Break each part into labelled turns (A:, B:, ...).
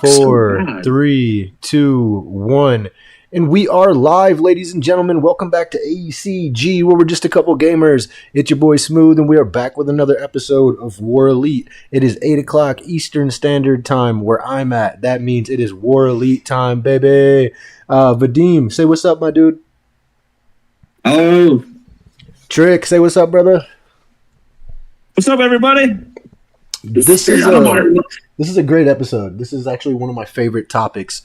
A: 4, 3, 2, 1. And we are live, ladies and gentlemen. Welcome back to ACG, where we're just a couple gamers. It's your boy Smooth, and we are back with another episode of War Elite. It is 8 o'clock Eastern Standard Time where I'm at. That means it is War Elite time, baby. Vadim, say what's up, my dude.
B: Oh.
A: Trick, say what's up, brother.
C: What's up, everybody?
A: This is a great episode. This is actually one of my favorite topics,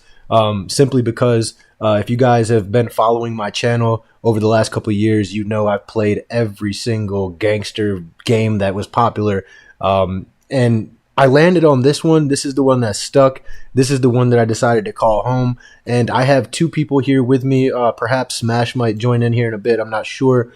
A: simply because if you guys have been following my channel over the last couple of years, you know I've played every single gangster game that was popular, and I landed on this one. This is the one that stuck. This is the one that I decided to call home, and I have two people here with me. Perhaps Smash might join in here in a bit. I'm not sure.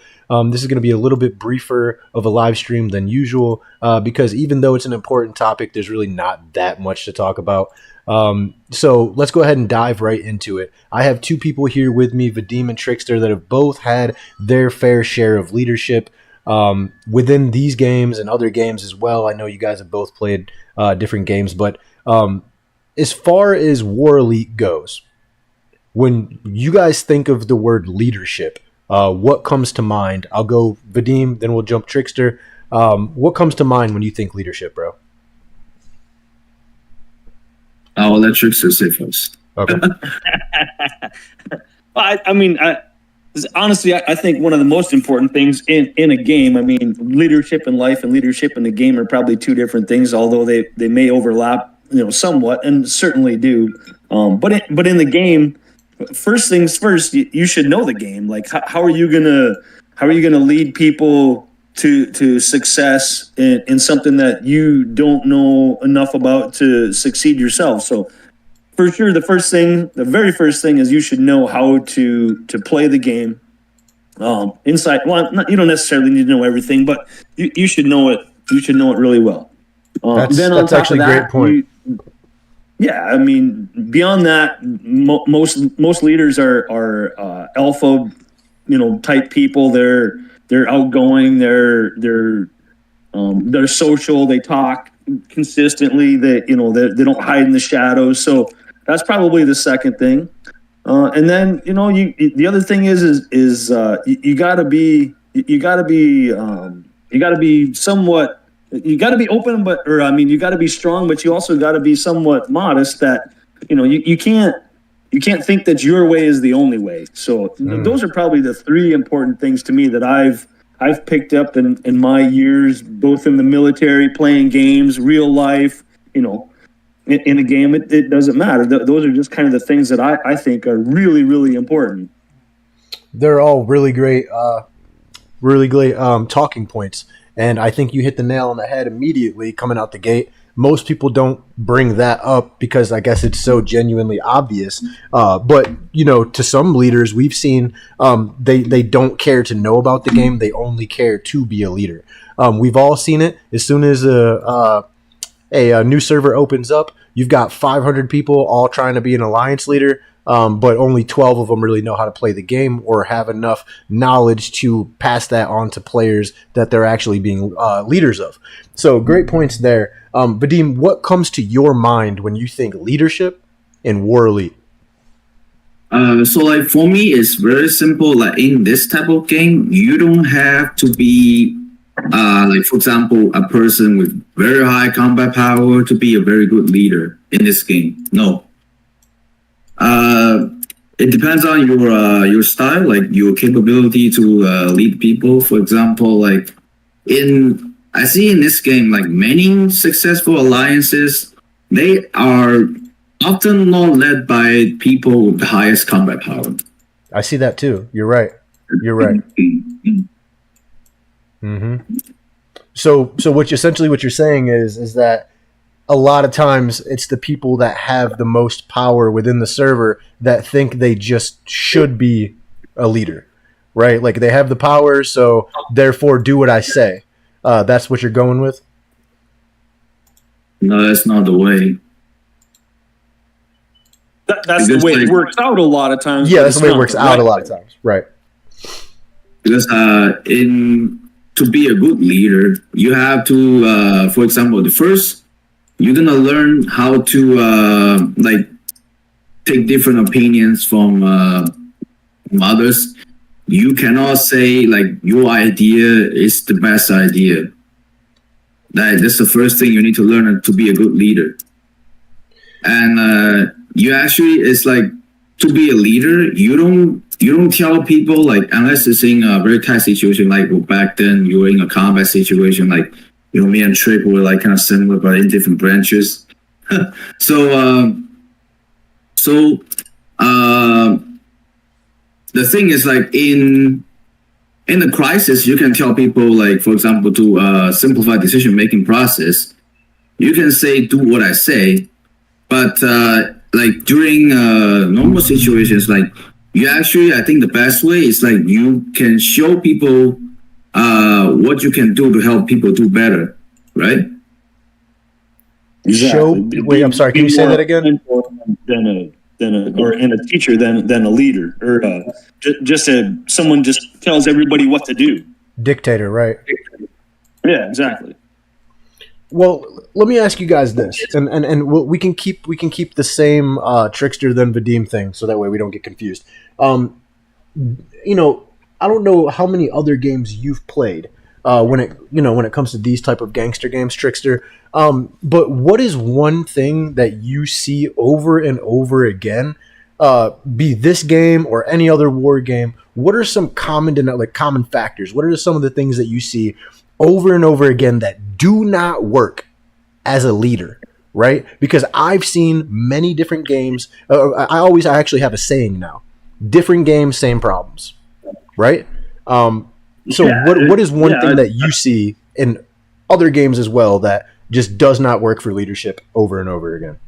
A: This is going to be a little bit briefer of a live stream than usual because even though it's an important topic, there's really not that much to talk about. So let's go ahead and dive right into it. I have two people here with me, Vadim and Trickster, that have both had their fair share of leadership within these games and other games as well. I know you guys have both played different games, but as far as War Elite goes, when you guys think of the word leadership, what comes to mind? I'll go Vadim, then we'll jump Trickster. What comes to mind when you think leadership, bro?
B: I'll let Trickster say first.
A: Okay.
C: Honestly, I think one of the most important things in a game, I mean, leadership in life and leadership in the game are probably two different things, although they may overlap, somewhat, and certainly do. But in the game, first things first, you should know the game. Like, how are you gonna lead people to success in something that you don't know enough about to succeed yourself? So for sure, the very first thing is you should know how to play the game. Inside, you don't necessarily need to know everything, but you should know it. You should know it really well.
A: That's actually a great point.
C: Yeah, I mean, beyond that, most leaders are alpha, type people. They're outgoing. They're social. They talk consistently. They don't hide in the shadows. So that's probably the second thing. And then the other thing is you gotta be somewhat. You got to be open, you got to be strong, but you also got to be somewhat modest. That you can't think that your way is the only way. So those are probably the three important things to me that I've picked up in my years, both in the military, playing games, real life. In a game, it doesn't matter. Those are just kind of the things that I think are really, really important.
A: They're all really great talking points. And I think you hit the nail on the head immediately coming out the gate. Most people don't bring that up because I guess it's so genuinely obvious. But, to some leaders we've seen, they don't care to know about the game. They only care to be a leader. We've all seen it. As soon as a new server opens up, you've got 500 people all trying to be an alliance leader. But only 12 of them really know how to play the game or have enough knowledge to pass that on to players that they're actually being leaders of. So great points there. Vadim, what comes to your mind when you think leadership in War Elite?
B: So for me, it's very simple. Like in this type of game, you don't have to be for example, a person with very high combat power to be a very good leader in this game. No. It depends on your style, like your capability to lead people. For example, I see in this game, like many successful alliances, they are often not led by people with the highest combat power.
A: I see that too. You're right. Mm-hmm. So what you're saying is that a lot of times it's the people that have the most power within the server that think they just should be a leader, right? Like they have the power, so therefore do what I say. That's what you're going with?
B: No, that's not the way.
C: That's the way it works out a lot of times.
A: Yeah, that's the way it works out a lot of times. Right.
B: Because to be a good leader, you have to, for example, the first you're gonna learn how to like take different opinions from others. You cannot say like your idea is the best idea. That's the first thing you need to learn to be a good leader. And you actually, it's like, to be a leader, you don't tell people, like, unless it's in a very tight situation, like back then you were in a combat situation, like, you know, me and Trick were like kind of similar but in different branches. So the thing is, like, in the crisis, you can tell people, like, for example, to simplify decision-making process, you can say, do what I say, but like during normal situations, like, you actually, I think the best way is like you can show people what you can do to help people do better, right?
C: Exactly.
A: Wait, I'm sorry. Can you say that again?
C: And a teacher than a leader, or just someone just tells everybody what to do.
A: Dictator, right?
C: Yeah, exactly.
A: Well, let me ask you guys this, and we can keep the same trickster than Vadim thing, so that way we don't get confused. You know, I don't know how many other games you've played when it comes to these type of gangster games, trickster. But what is one thing that you see over and over again, be this game or any other war game? What are some common factors? What are some of the things that you see over and over again that do not work as a leader, right? Because I've seen many different games. I actually have a saying now: different games, same problems, right? So what is one thing that you see in other games as well that just does not work for leadership over and over again?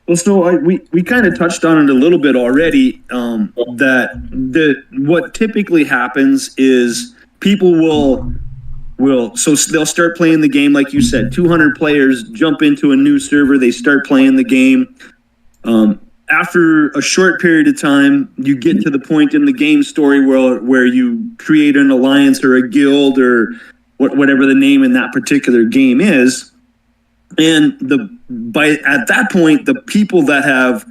C: Well, so we kind of touched on it a little bit already. That what typically happens is people will so they'll start playing the game, like you said. 200 players jump into a new server. They start playing the game. After a short period of time, you get to the point in the game story where you create an alliance or a guild or whatever the name in that particular game is. And at that point, the people that have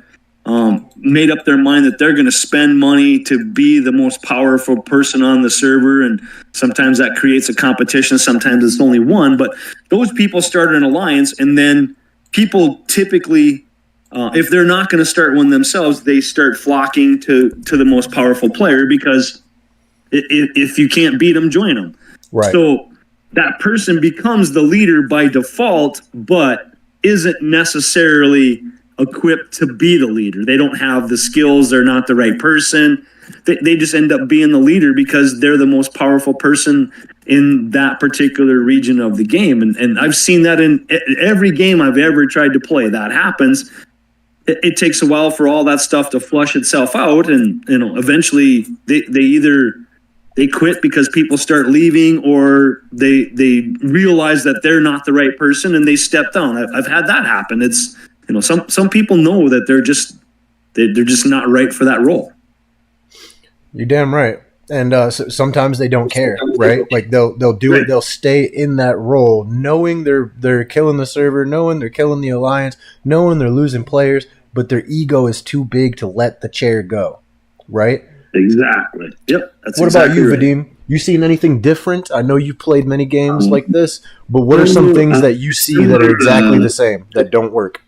C: made up their mind that they're going to spend money to be the most powerful person on the server, and sometimes that creates a competition, sometimes it's only one, but those people start an alliance, and then people typically, if they're not going to start one themselves, they start flocking to the most powerful player, because if you can't beat them, join them.
A: Right.
C: So that person becomes the leader by default, but isn't necessarily equipped to be the leader. They don't have the skills. They're not the right person. They just end up being the leader because they're the most powerful person in that particular region of the game. And I've seen that in every game I've ever tried to play. That happens. It takes a while for all that stuff to flush itself out. And, eventually they quit because people start leaving, or they realize that they're not the right person and they step down. I've had that happen. It's, some people know that they're just not right for that role.
A: You're damn right. And so sometimes they don't care, right? Like they'll do it. They'll stay in that role, knowing they're killing the server, knowing they're killing the alliance, knowing they're losing players, but their ego is too big to let the chair go, right?
C: Exactly. Yep.
A: What about you, Vadim? You seen anything different? I know you've played many games like this, but what are some things that you see that are exactly the same, that don't work?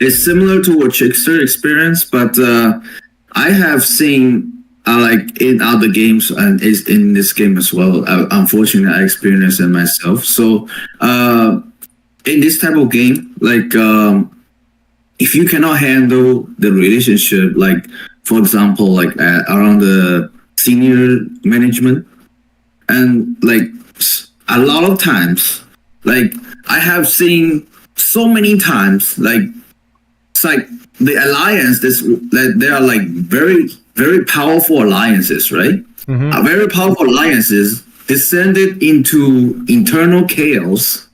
B: It's similar to what Trickster experienced, but I have seen, like in other games and is in this game as well. Unfortunately, I experienced it myself. So in this type of game, like if you cannot handle the relationship, like for example, like around the senior management, and like a lot of times, like I have seen so many times, like it's like the alliance, they are like very, very powerful alliances, right? Mm-hmm. Very powerful alliances descended into internal chaos.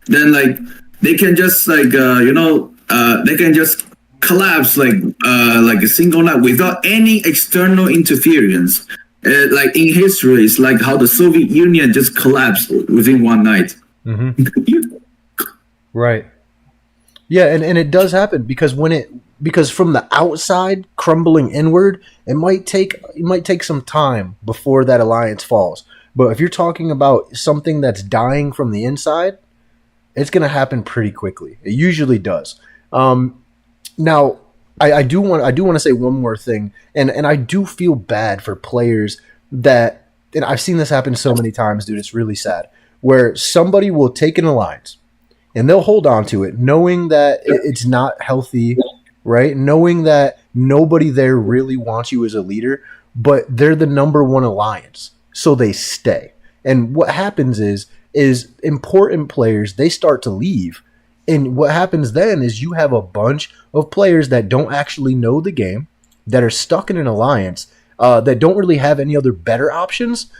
B: Then like they can just like they can just collapse like a single night without any external interference. Like in history, it's like how the Soviet Union just collapsed within one night. Mm-hmm.
A: Right. Yeah, and it does happen because from the outside crumbling inward, it might take some time before that alliance falls. But if you're talking about something that's dying from the inside, it's going to happen pretty quickly. It usually does. Now, I do want to say one more thing, and I do feel bad for players that, and I've seen this happen so many times, dude. It's really sad where somebody will take an alliance and they'll hold on to it, knowing that it's not healthy, right? Knowing that nobody there really wants you as a leader, but they're the number one alliance, so they stay. And what happens is important players, they start to leave. And what happens then is you have a bunch of players that don't actually know the game, that are stuck in an alliance, that don't really have any other better options.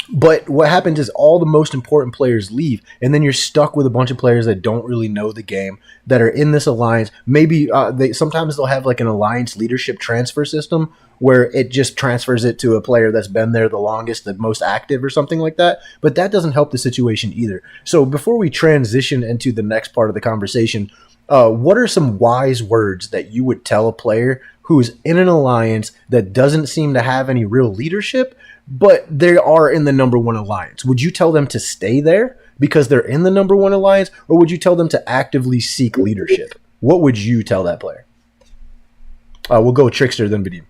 A: But what happens is all the most important players leave, and then you're stuck with a bunch of players that don't really know the game, that are in this alliance. Maybe sometimes they'll have like an alliance leadership transfer system where it just transfers it to a player that's been there the longest, the most active, or something like that. But that doesn't help the situation either. So before we transition into the next part of the conversation, what are some wise words that you would tell a player who's in an alliance that doesn't seem to have any real leadership, but they are in the number one alliance? Would you tell them to stay there because they're in the number one alliance, or would you tell them to actively seek leadership? What would you tell that player? We'll go with Trickster, then Vadim.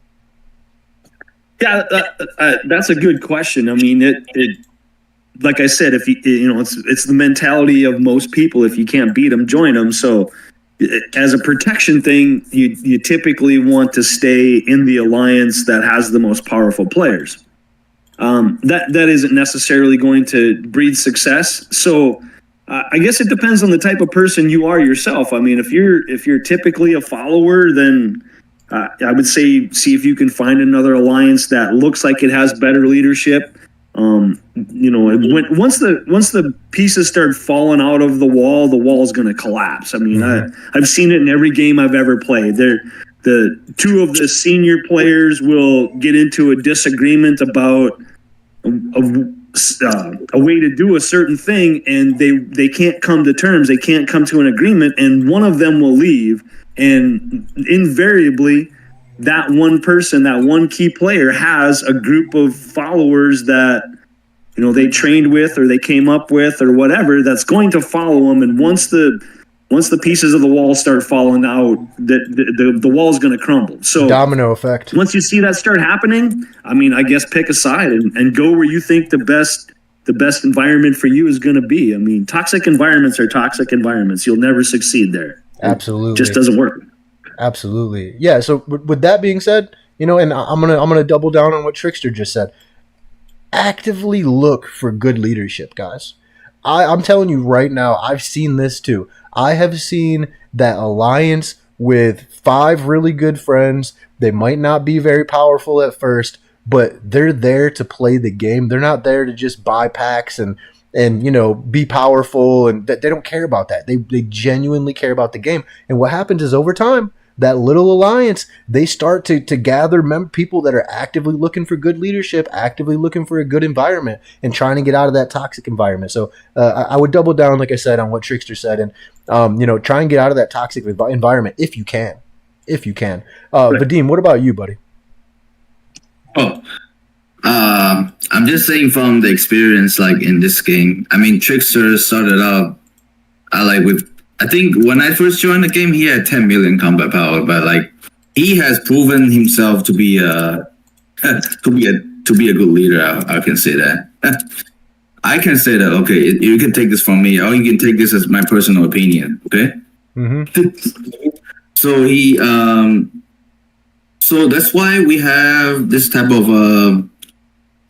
C: Yeah, that's a good question. I mean, it like I said, if it's the mentality of most people. If you can't beat them, join them. So, as a protection thing, you typically want to stay in the alliance that has the most powerful players. That isn't necessarily going to breed success. So, I guess it depends on the type of person you are yourself. I mean, if you're typically a follower, then I would say see if you can find another alliance that looks like it has better leadership. Once the pieces start falling out of the wall's going to collapse. I mean, I've seen it in every game I've ever played. The two of the senior players will get into a disagreement about a way to do a certain thing, and they can't come to terms. They can't come to an agreement, and one of them will leave. And invariably, that one person, that one key player, has a group of followers that they trained with or they came up with or whatever that's going to follow them. And once the pieces of the wall start falling out, the wall's going to crumble. So
A: domino effect.
C: Once you see that start happening, I mean, I guess pick a side and go where you think the best environment for you is going to be. I mean, toxic environments are toxic environments. You'll never succeed there.
A: Absolutely.
C: It just doesn't work.
A: Absolutely. Yeah. So with that being said, and I'm gonna double down on what Trickster just said. Actively look for good leadership, guys. I'm telling you right now, I've seen this too. I have seen that alliance with 5 really good friends. They might not be very powerful at first, but they're there to play the game. They're not there to just buy packs and be powerful, and they don't care about that. They genuinely care about the game. And what happens is over time, that little alliance, they start to gather people that are actively looking for good leadership, actively looking for a good environment, and trying to get out of that toxic environment. So I would double down, like I said, on what Trickster said, and try and get out of that toxic environment if you can. Right. Vadim, what about you, buddy?
B: I'm just saying from the experience, like in this game. I mean, Trickster started out, I think when I first joined the game, he had 10 million combat power, but like he has proven himself to be a good leader. I can say that. I can say that. Okay, you can take this from me, or you can take this as my personal opinion. Okay. Mm-hmm. So that's why we have this type of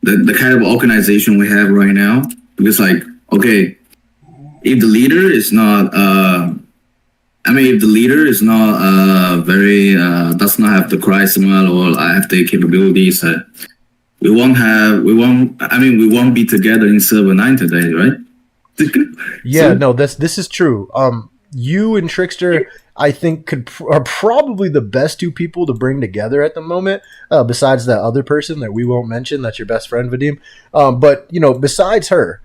B: the kind of organization we have right now, because like, okay, if the leader is not does not have the charisma or have the capabilities, we won't be together in server 9 today, right?
A: Yeah, no, this is true. You and Trickster, I think, are probably the best 2 people to bring together at the moment, besides that other person that we won't mention. That's your best friend, Vadim. But besides her,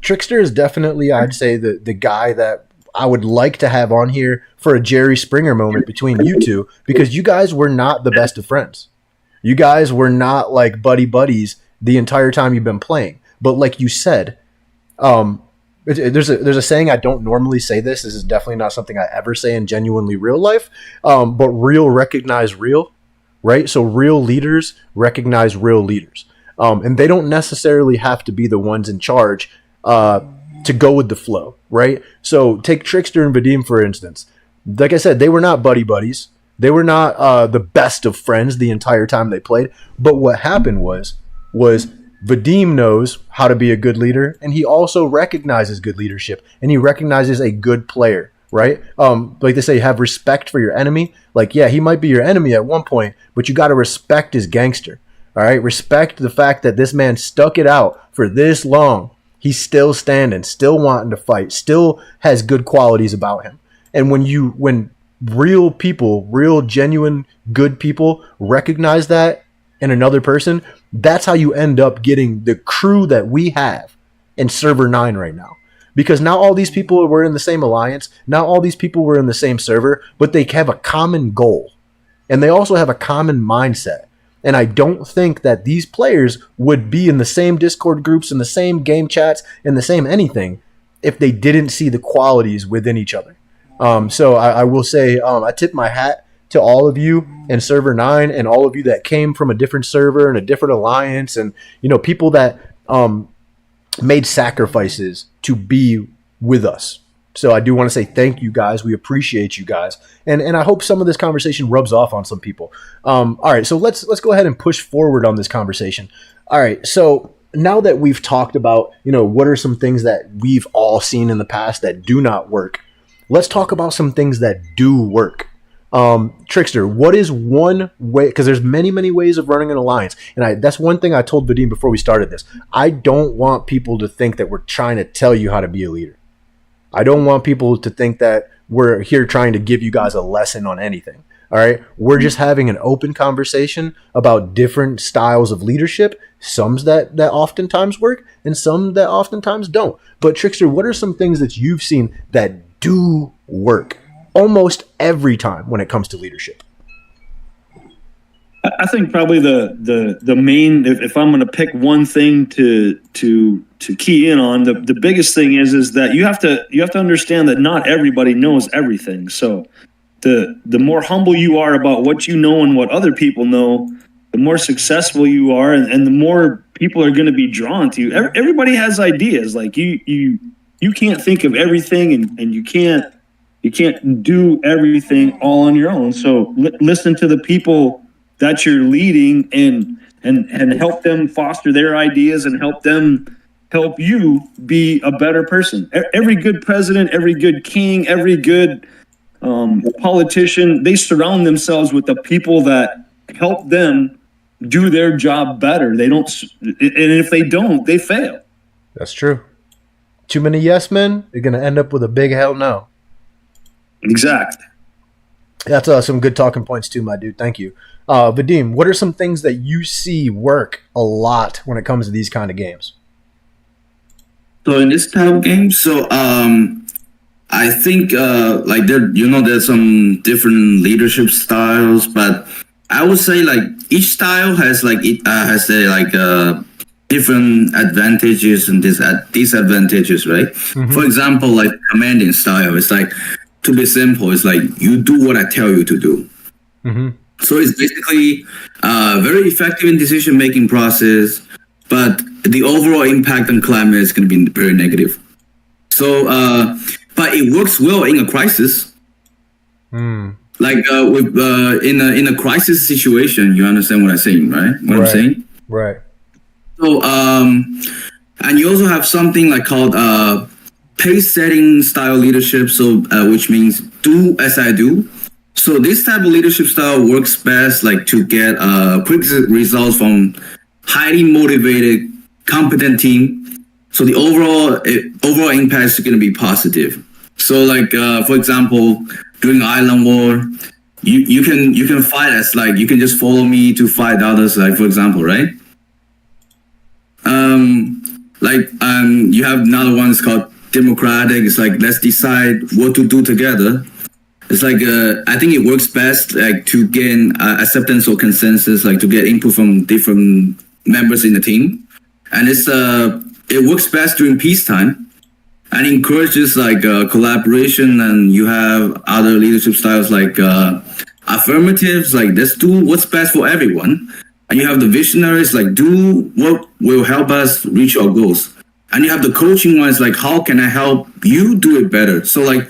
A: Trickster is definitely, I'd say, the guy that I would like to have on here for a Jerry Springer moment between you two, because you guys were not the best of friends. You guys were not like buddy buddies the entire time you've been playing. But like you said, there's a saying, I don't normally say this. This is definitely not something I ever say in genuinely real life. But real recognize real, right? So real leaders recognize real leaders. And they don't necessarily have to be the ones in charge to go with the flow, right? So take Trickster and Vadim, for instance. Like I said, they were not buddy buddies. They were not the best of friends the entire time they played. But what happened was Vadim knows how to be a good leader, and he also recognizes good leadership, and he recognizes a good player, right? Like they say, have respect for your enemy. Like, yeah, he might be your enemy at one point, but you got to respect his gangster. All right, respect the fact that this man stuck it out for this long. He's still standing, still wanting to fight, still has good qualities about him. And when real people, real genuine good people recognize that in another person, that's how you end up getting the crew that we have in Server 9 right now. Because now all these people were in the same alliance, now all these people were in the same server, but they have a common goal. And they also have a common mindset. And I don't think that these players would be in the same Discord groups, in the same game chats, in the same anything if they didn't see the qualities within each other. So I will say I tip my hat to all of you in Server 9 and all of you that came from a different server and a different alliance, and people that made sacrifices to be with us. So I do want to say thank you guys. We appreciate you guys. And I hope some of this conversation rubs off on some people. All right, so let's go ahead and push forward on this conversation. All right, so now that we've talked about, what are some things that we've all seen in the past that do not work, let's talk about some things that do work. Trickster, what is one way, because there's many, many ways of running an alliance. And that's one thing I told Vadim before we started this. I don't want people to think that we're trying to tell you how to be a leader. I don't want people to think that we're here trying to give you guys a lesson on anything. All right. We're just having an open conversation about different styles of leadership, some that oftentimes work and some that oftentimes don't. But Trickster, what are some things that you've seen that do work almost every time when it comes to leadership?
C: I think probably the main, if I'm going to pick one thing to key in on, the biggest thing is that you have to understand that not everybody knows everything. So the more humble you are about what you know and what other people know, the more successful you are, and the more people are going to be drawn to you. Everybody has ideas. Like you can't think of everything, and you can't do everything all on your own. So listen to the people that you're leading and help them foster their ideas and help you be a better person. Every good president, every good king, every good politician, they surround themselves with the people that help them do their job better. They don't, and if they don't, they fail.
A: That's true. Too many yes men, you're going to end up with a big hell no.
C: Exactly.
A: That's some good talking points too, my dude. Thank you. Vadim, what are some things that you see work a lot when it comes to these kind of games?
B: So in this type of game, I think there's some different leadership styles, but I would say like each style has different advantages and disadvantages, right? Mm-hmm. For example, like commanding style, it's like, to be simple, it's like you do what I tell you to do. Mm-hmm. So it's basically very effective in decision-making process, but the overall impact on climate is going to be very negative. So, but it works well in a crisis. Like in a crisis situation, you understand what I'm saying, right? I'm saying?
A: Right.
B: So, and you also have something like called pace setting style leadership. So, which means do as I do. So this type of leadership style works best like to get quick results from highly motivated, competent team. So the overall impact is going to be positive. So like for example, during Island War, you can fight as like you can just follow me to fight others, like for example, right? Like you have another one. It's called democratic. It's like let's decide what to do together. It's like I think it works best like to gain acceptance or consensus, like to get input from different members in the team, and it works best during peacetime, and encourages like collaboration. And you have other leadership styles like affirmatives, like let's do what's best for everyone, and you have the visionaries, like do what will help us reach our goals, and you have the coaching ones, like how can I help you do it better. So like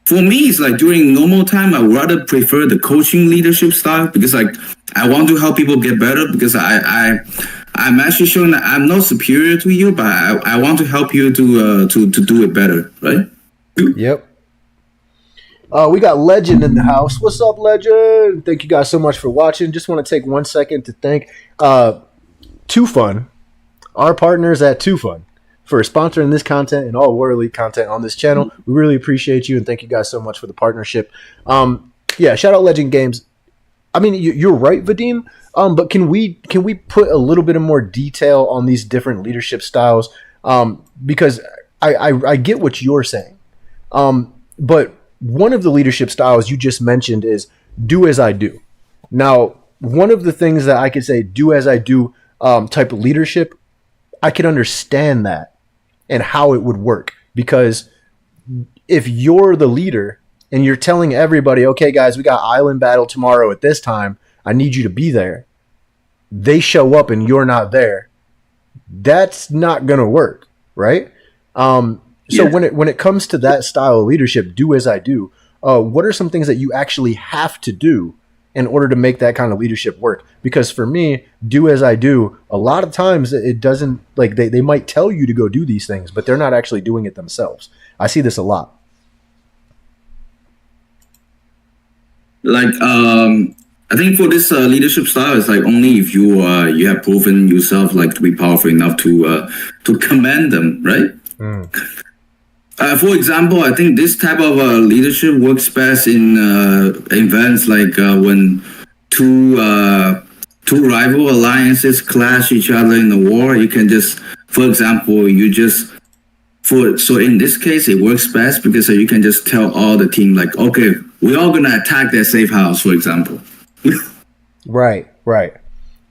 B: for me, it's like during normal time, I would rather prefer the coaching leadership style because like I want to help people get better because I'm actually showing that I'm not superior to you, but I want to help you to do it better, right?
A: Yep. We got Legend in the house. What's up, Legend? Thank you guys so much for watching. Just want to take 1 second to thank Too Fun, our partners at Too Fun, for sponsoring this content and all War Elite content on this channel. We really appreciate you and thank you guys so much for the partnership. Yeah, shout out Legend Games. I mean, you're right, Vadim. But can we put a little bit of more detail on these different leadership styles? Because I get what you're saying. But one of the leadership styles you just mentioned is do as I do. Now, one of the things that I could say do as I do type of leadership, I could understand that and how it would work. Because if you're the leader and you're telling everybody, okay, guys, we got island battle tomorrow at this time, I need you to be there. They show up and you're not there. That's not going to work, right? So when it comes to that style of leadership, do as I do, what are some things that you actually have to do in order to make that kind of leadership work? Because for me, do as I do, a lot of times it doesn't, like they might tell you to go do these things, but they're not actually doing it themselves. I see this a lot.
B: Like I think for this leadership style, it's like only if you have proven yourself like to be powerful enough to command them, right? For example, I think this type of leadership works best in events like when two rival alliances clash each other in the war. You can just, for example, so in this case, it works best because you can just tell all the team like, okay, we're all gonna attack their safe house, for example.
A: Right.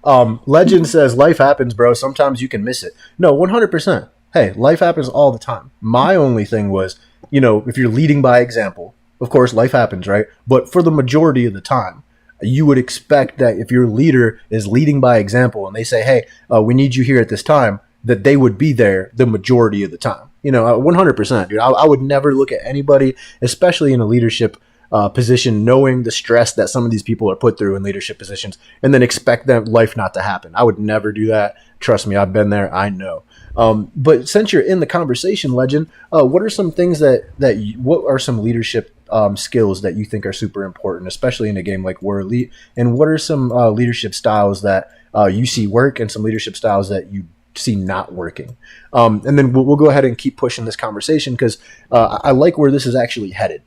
A: Legend says life happens, bro. Sometimes you can miss it. No, 100%. Hey, life happens all the time. My only thing was, if you're leading by example, of course, life happens, right? But for the majority of the time, you would expect that if your leader is leading by example and they say, hey, we need you here at this time, that they would be there the majority of the time. 100%, dude. I would never look at anybody, especially in a leadership position, knowing the stress that some of these people are put through in leadership positions, and then expect that life not to happen. I would never do that. Trust me, I've been there. I know. But since you're in the conversation, Legend, what are some things what are some leadership skills that you think are super important, especially in a game like War Elite? And what are some leadership styles that you see work and some leadership styles that you see not working? And then we'll go ahead and keep pushing this conversation because I like where this is actually headed.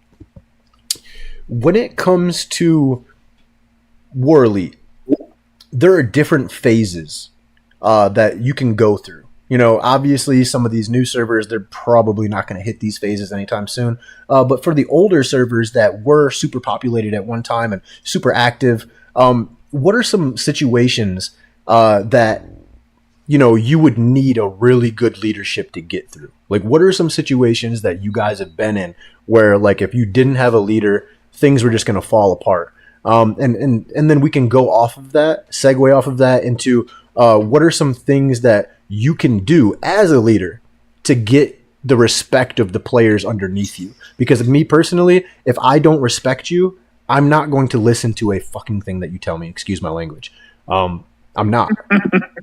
A: When it comes to War Elite, there are different phases that you can go through. Obviously some of these new servers, they're probably not going to hit these phases anytime soon. But for the older servers that were super populated at one time and super active, what are some situations that, you would need a really good leadership to get through? Like, what are some situations that you guys have been in where, like, if you didn't have a leader, things were just going to fall apart? And then we can go off of that, segue off of that into what are some things that you can do as a leader to get the respect of the players underneath you? Because me personally, if I don't respect you, I'm not going to listen to a fucking thing that you tell me. Excuse my language. I'm not.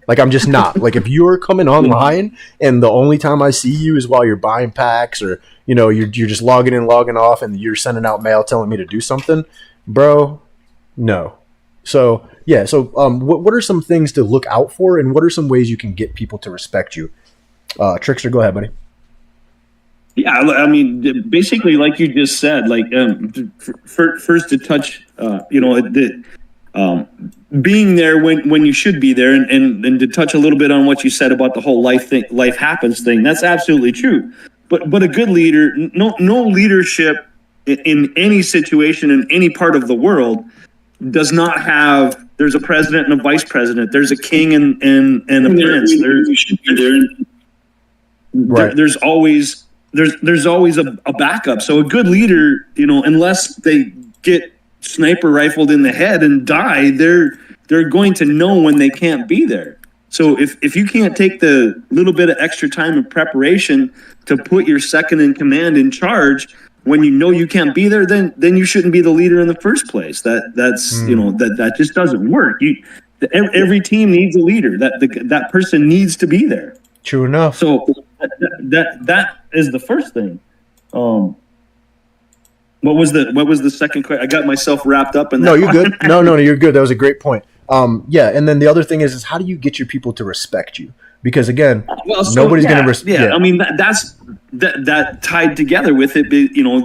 A: Like, I'm just not. Like, if you're coming online and the only time I see you is while you're buying packs or, you're just logging in, logging off, and you're sending out mail telling me to do something, bro, no. So, yeah. So, what are some things to look out for, and what are some ways you can get people to respect you? Trickster, go ahead, buddy.
C: Yeah, I mean, basically, like you just said, like first to touch, being there when you should be there, and to touch a little bit on what you said about the whole life happens thing, that's absolutely true. But a good leader, no leadership in any situation in any part of the world does not have. There's a president and a vice president. There's a king and a prince. There's always a backup. So a good leader, unless they get sniper rifled in the head and die, they're going to know when they can't be there. So if you can't take the little bit of extra time and preparation to put your second in command in charge when you know you can't be there, then you shouldn't be the leader in the first place. That just doesn't work. Every team needs a leader. That person needs to be there.
A: True enough.
C: So that is the first thing. What was the second question? I got myself wrapped up in that.
A: No, you're good. No, you're good. That was a great point. And then the other thing is how do you get your people to respect you? Because again, nobody's going to respect.
C: Yeah, I mean that's tied together with it.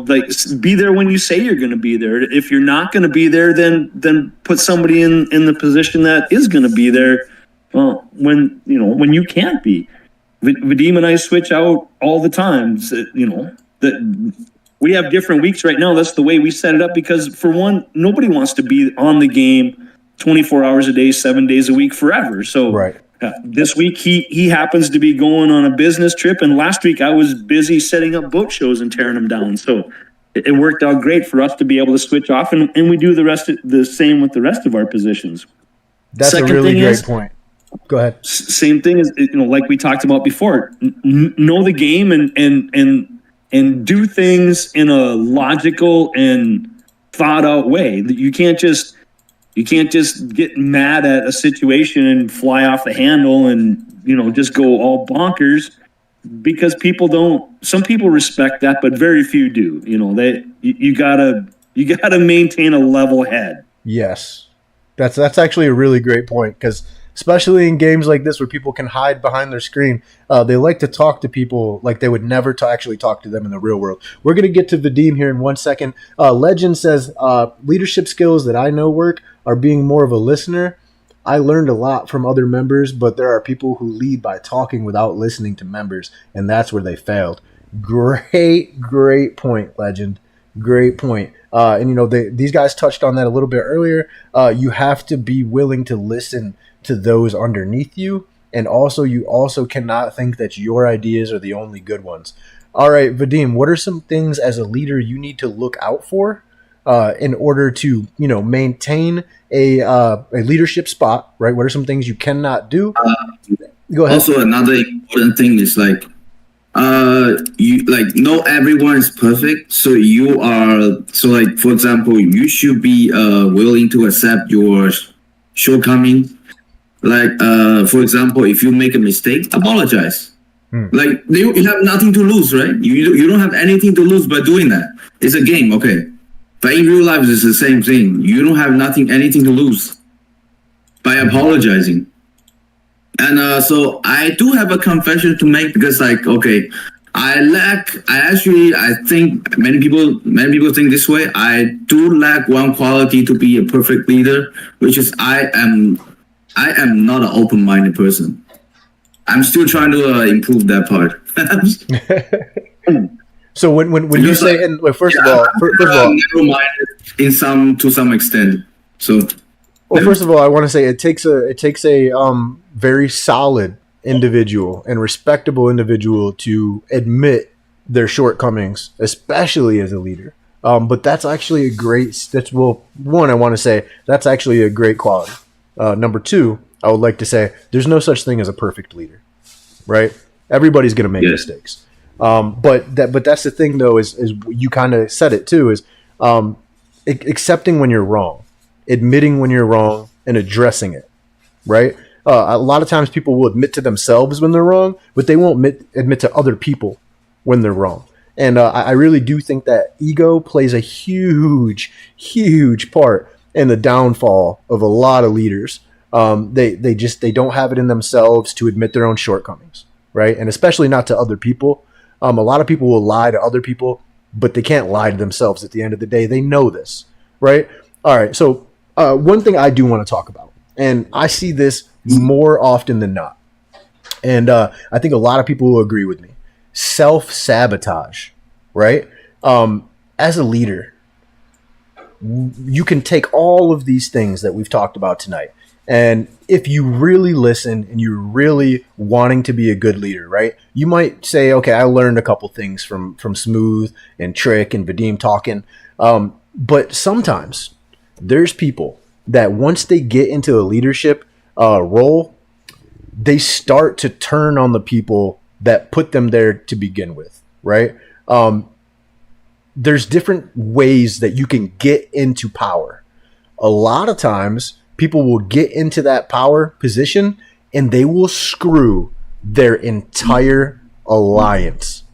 C: Like be there when you say you're going to be there. If you're not going to be there, then put somebody in the position that is going to be there when you can't be. Vadim and I switch out all the time. We have different weeks right now. That's the way we set it up because for one, nobody wants to be on the game 24 hours a day, 7 days a week forever. So
A: right.
C: This week he happens to be going on a business trip, and last week I was busy setting up boat shows and tearing them down. So it worked out great for us to be able to switch off, and we do the same with the rest of our positions.
A: That's Second a really great point. Go ahead.
C: Same thing as like we talked about before. Know the game and do things in a logical and thought out way. You can't just get mad at a situation and fly off the handle and just go all bonkers because some people respect that, but very few do. You gotta maintain a level head.
A: Yes, that's actually a really great point because especially in games like this where people can hide behind their screen, they like to talk to people like they would never actually talk to them in the real world. We're going to get to Vadim here in 1 second. Legend says, leadership skills that I know work are being more of a listener. I learned a lot from other members, but there are people who lead by talking without listening to members, and that's where they failed. Great point, Legend. Great point. These guys touched on that a little bit earlier. You have to be willing to listen to those underneath you, and you also cannot think that your ideas are the only good ones. All right, Vadim, what are some things as a leader you need to look out for in order to maintain a leadership spot? Right, what are some things you cannot do? Go ahead.
B: Also, another important thing is like not everyone is perfect. So for example, you should be willing to accept your shortcomings. Like, for example, if you make a mistake, apologize. Like, you have nothing to lose, right? You don't have anything to lose by doing that. It's a game, okay. But in real life, it's the same thing. You don't have anything to lose by apologizing. And so I do have a confession to make because, like, okay, I think many people think this way. I do lack one quality to be a perfect leader, which is I am not an open-minded person. I'm still trying to improve that part.
A: So when you say, first of all,
B: narrow-minded to some extent. So,
A: first of all, I want to say it takes a very solid individual and respectable individual to admit their shortcomings, especially as a leader. But that's actually one, I want to say that's actually a great quality. Number two, I would like to say there's no such thing as a perfect leader, right? Everybody's going to make mistakes. But that's the thing, though, is you kind of said it too, is accepting when you're wrong, admitting when you're wrong, and addressing it, right? A lot of times people will admit to themselves when they're wrong, but they won't admit to other people when they're wrong. And I really do think that ego plays a huge part in the downfall of a lot of leaders. They don't have it in themselves to admit their own shortcomings, right? And especially not to other people. A lot of people will lie to other people, but they can't lie to themselves at the end of the day. They know this, right? All right, so one thing I do want to talk about, and I see this more often than not, and I think a lot of people will agree with me. Self-sabotage, right? As a leader, you can take all of these things that we've talked about tonight, and if you really listen and you're really wanting to be a good leader, right, you might say, okay, I learned a couple things from Smooth and Trick and Vadim talking, but sometimes there's people that once they get into a leadership role, they start to turn on the people that put them there to begin with, right? There's different ways that you can get into power. A lot of times, people will get into that power position and they will screw their entire alliance.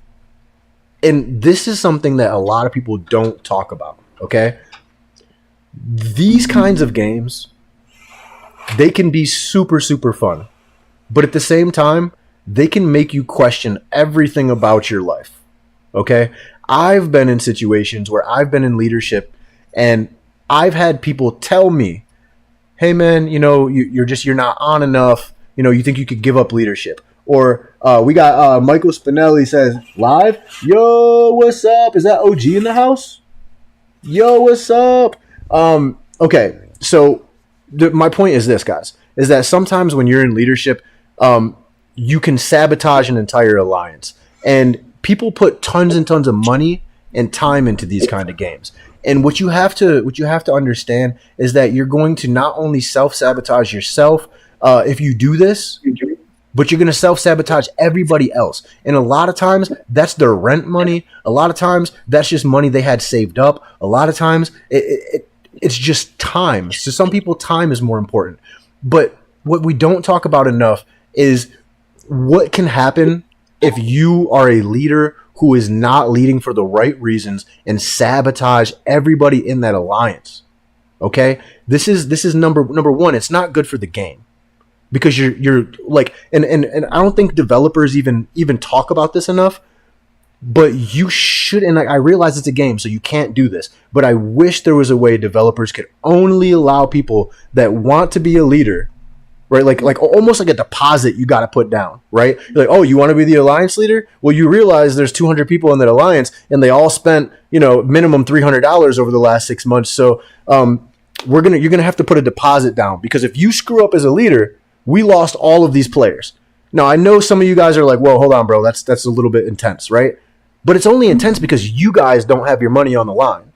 A: And this is something that a lot of people don't talk about, okay? These kinds of games, they can be super, super fun. But at the same time, they can make you question everything about your life, okay? I've been in situations where I've been in leadership and I've had people tell me, hey man, you're not on enough. You think you could give up leadership. Or we got Michael Spinelli says, live, yo, what's up? Is that OG in the house? Yo, what's up? Okay, so my point is this, guys, is that sometimes when you're in leadership, you can sabotage an entire alliance. And people put tons and tons of money and time into these kind of games. And what you have to understand is that you're going to not only self-sabotage yourself if you do this, but you're going to self-sabotage everybody else. And a lot of times, that's their rent money. A lot of times, that's just money they had saved up. A lot of times, it's just time. So some people, time is more important. But what we don't talk about enough is what can happen if you are a leader who is not leading for the right reasons and sabotage everybody in that alliance. Okay? This is number one. It's not good for the game. Because you're like, and I don't think developers even talk about this enough, but you should, and I realize it's a game, so you can't do this, but I wish there was a way developers could only allow people that want to be a leader, right? Like almost like a deposit you got to put down, right? You're like, oh, you want to be the alliance leader? Well, you realize there's 200 people in that alliance, and they all spent, minimum $300 over the last 6 months. So you're gonna have to put a deposit down, because if you screw up as a leader, we lost all of these players. Now, I know some of you guys are like, whoa, hold on, bro. That's a little bit intense, right? But it's only intense because you guys don't have your money on the line,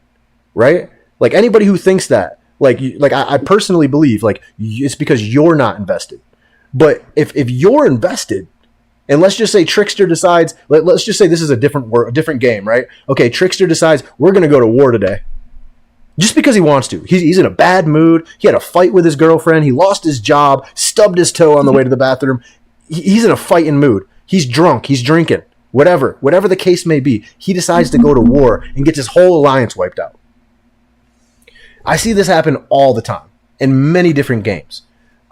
A: right? Like anybody who thinks that, I personally believe, it's because you're not invested. But if you're invested, and let's just say Trickster decides, let's just say this is a different game, right? Okay, Trickster decides we're going to go to war today. Just because he wants to. He's in a bad mood. He had a fight with his girlfriend. He lost his job, stubbed his toe on the way to the bathroom. He's in a fighting mood. He's drunk. He's drinking. Whatever the case may be. He decides to go to war and gets his whole alliance wiped out. I see this happen all the time in many different games.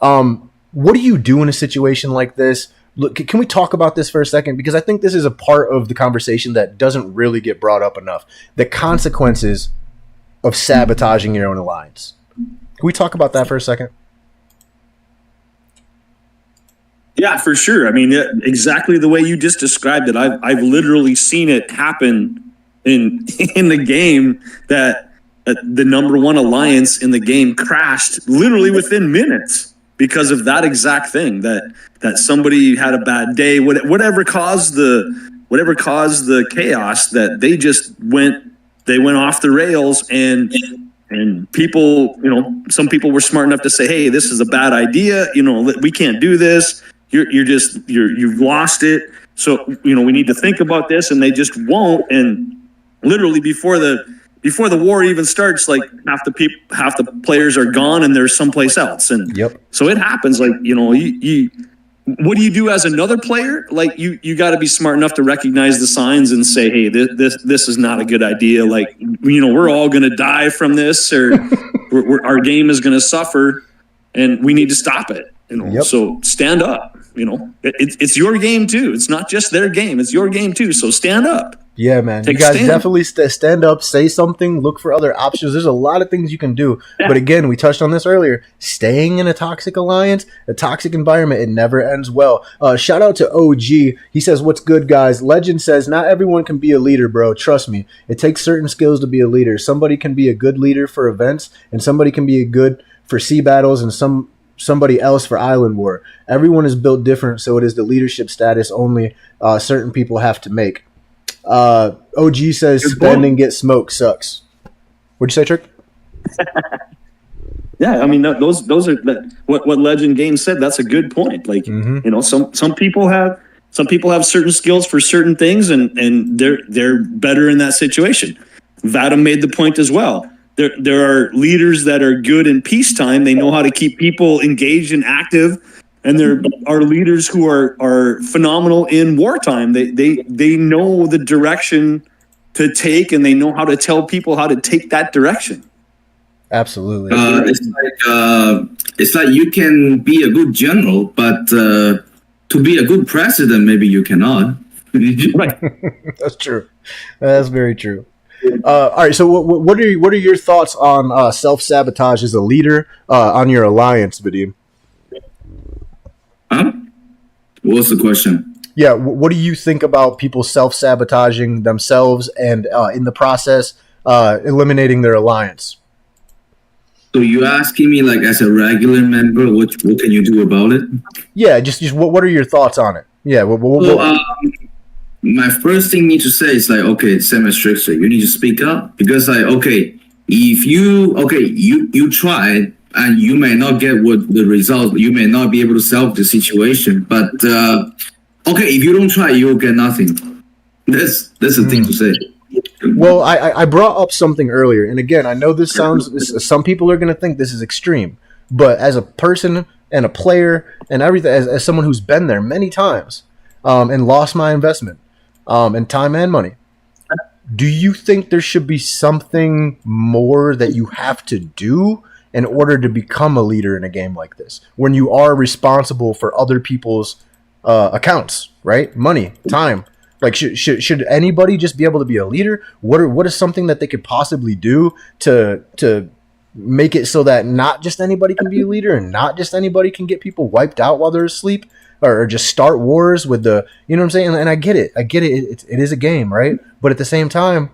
A: What do you do in a situation like this? Look, can we talk about this for a second? Because I think this is a part of the conversation that doesn't really get brought up enough. The consequences of sabotaging your own alliance. Can we talk about that for a second?
C: Yeah, for sure. I mean, exactly the way you just described it. I've literally seen it happen in the game, that the number one alliance in the game crashed literally within minutes because of that exact thing. That somebody had a bad day, whatever caused the chaos. That they went off the rails, and people, some people were smart enough to say, hey, this is a bad idea. We can't do this. You've lost it. So, we need to think about this, and they just won't. And literally before the war even starts, like half the players are gone and they're someplace else. And So it happens. Like, what do you do as another player? Like you got to be smart enough to recognize the signs and say, hey, this is not a good idea. Like, we're all going to die from this, or our game is going to suffer, and we need to stop it. So stand up. It's your game too. It's not just their game. It's your game too. So stand up.
A: Yeah, man.
C: Take
A: You guys
C: a stand.
A: definitely stand up, say something, look for other options. There's a lot of things you can do.
C: Yeah.
A: But again, we touched on this earlier. Staying in a toxic alliance, a toxic environment, it never ends well. Shout out to OG. He says, "What's good, guys?" Legend says, "Not everyone can be a leader, bro. Trust me. It takes certain skills to be a leader. Somebody can be a good leader for events, and somebody can be a good for sea battles, and somebody else for island war. Everyone is built different, so it is the leadership status only certain people have to make." OG says spend and get smoked sucks. What'd you say, Trick?
C: Yeah, I mean those are what Legend Games said. That's a good point. Like you know, some people have certain skills for certain things, and they're better in that situation. Vadam made the point as well. There are leaders that are good in peacetime. They know how to keep people engaged and active. And there are leaders who are phenomenal in wartime. They know the direction to take, and they know how to tell people how to take that direction.
A: Absolutely.
B: It's like you can be a good general, but to be a good president, maybe you cannot.
C: Right.
A: That's true. That's very true. All right. So, what are your thoughts on self-sabotage as a leader on your alliance, Vadim?
B: Huh? What's the question?
A: Yeah, what do you think about people self-sabotaging themselves and in the process eliminating their alliance?
B: So you're asking me, like, as a regular member, what can you do about it?
A: Yeah, just what are your thoughts on it? Yeah.
B: My first thing you need to say is like, okay, semi-strictly, you need to speak up, because like, okay, if you tried, and you may not get what the result, you may not be able to solve the situation, but okay, if you don't try, you'll get nothing. That's the thing to say.
A: Well, I brought up something earlier, and again, I know this sounds, some people are going to think this is extreme, but as a person and a player and everything, as someone who's been there many times and lost my investment and time and money, do you think there should be something more that you have to do in order to become a leader in a game like this, when you are responsible for other people's accounts, right? Money, time. Like, should anybody just be able to be a leader? What is something that they could possibly do to make it so that not just anybody can be a leader, and not just anybody can get people wiped out while they're asleep, or just start wars with the, you know what I'm saying? And I get it. It is a game, right? But at the same time,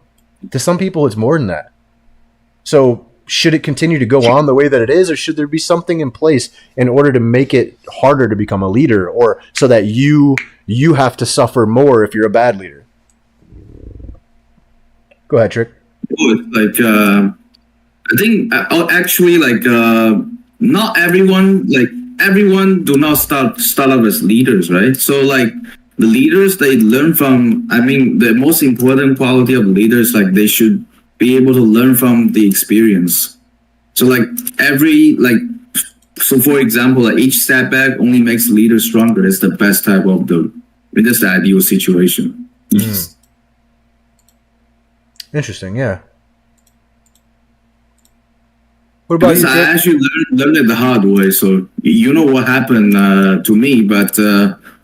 A: to some people, it's more than that. So, should it continue to go on the way that it is, or should there be something in place in order to make it harder to become a leader, or so that you have to suffer more if you're a bad leader? Go ahead, Trick.
B: Like, I think actually, like, not everyone do not start out as leaders, right? So like the leaders, they learn from, I mean, the most important quality of leaders, like they should be able to learn from the experience. So like so for example, like each setback only makes leaders stronger. That's the best type of that's the ideal situation.
A: Interesting, yeah. What about
B: because
A: you,
B: I
A: Trick?
B: actually learned it the hard way. So you know what happened to me, but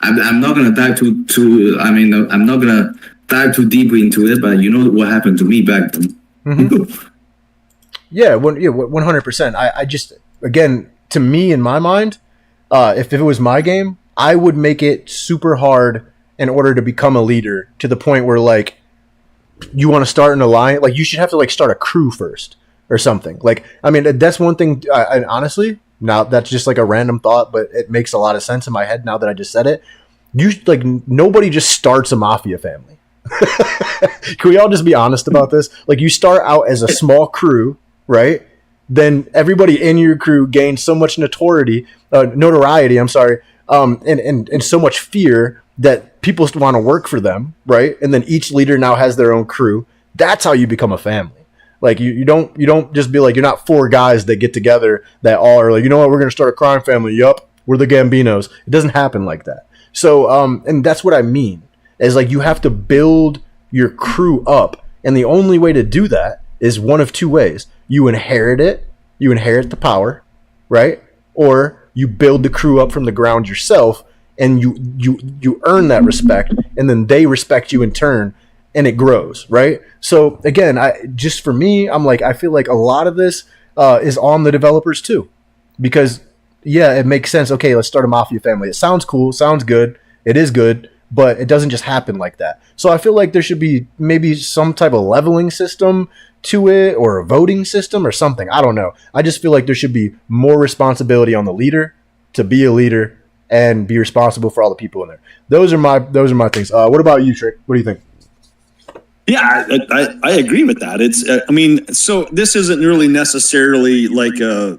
B: I'm not gonna dive too. I mean, I'm not gonna dive too deep into it. But you know what happened to me back then.
A: Yeah, 100%. I just, again, to me, in my mind, if it was my game, I would make it super hard in order to become a leader, to the point where, like, you want to start an alliance, like, you should have to, like, start a crew first or something. Like, I mean, that's one thing, I honestly, now that's just like a random thought, but it makes a lot of sense in my head now that I just said it. Nobody just starts a mafia family. Can we all just be honest about this? Like, you start out as a small crew, right? Then everybody in your crew gains so much notoriety, I'm sorry, and so much fear that people want to work for them, right? And then each leader now has their own crew. That's how you become a family. Like, you don't just be like, you're not four guys that get together that all are like, you know what, we're going to start a crime family. Yup, we're the Gambinos. It doesn't happen like that. So, and that's what I mean, is like, you have to build your crew up. And the only way to do that is one of two ways. You inherit it. You inherit the power, right? Or you build the crew up from the ground yourself, and you earn that respect, and then they respect you in turn. and it grows, right? So again, just for me, I'm like, I feel like a lot of this is on the developers too, because yeah, it makes sense. Okay, let's start a mafia family. It sounds cool, sounds good, it is good, but it doesn't just happen like that. So I feel like there should be maybe some type of leveling system to it, or a voting system or something. I don't know. I just feel like there should be more responsibility on the leader to be a leader and be responsible for all the people in there. Those are my things. What about you, Trick? What do you think?
C: Yeah, I agree with that. It's I mean, so this isn't really necessarily like a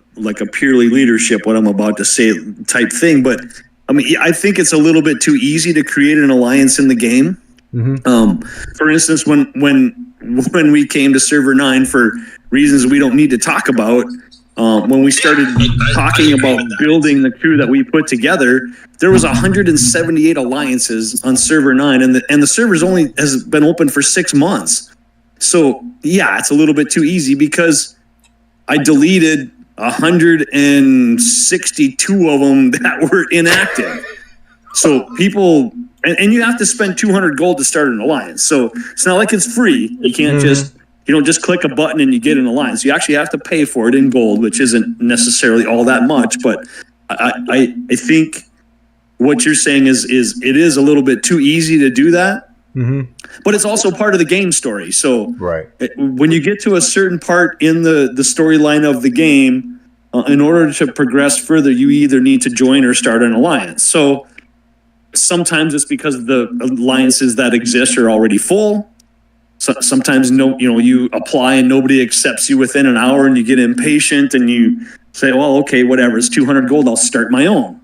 C: purely leadership, what I'm about to say type thing, but I mean, I think it's a little bit too easy to create an alliance in the game. Mm-hmm. For instance, when we came to Server 9 for reasons we don't need to talk about, when we started talking about building the crew that we put together, there was 178 alliances on Server 9, and the server's only has been open for 6 months. So yeah, it's a little bit too easy because I deleted 162 of them that were inactive. So people, and you have to spend 200 gold to start an alliance. So it's not like it's free. You can't you don't just click a button and you get an alliance. You actually have to pay for it in gold, which isn't necessarily all that much. But I think what you're saying is it is a little bit too easy to do that. Mm-hmm. But it's also part of the game story. So when you get to a certain part in the storyline of the game, in order to progress further, you either need to join or start an alliance. So sometimes it's because the alliances that exist are already full. So sometimes you apply and nobody accepts you within an hour, and you get impatient and you say, well, okay, whatever, it's 200 gold, I'll start my own.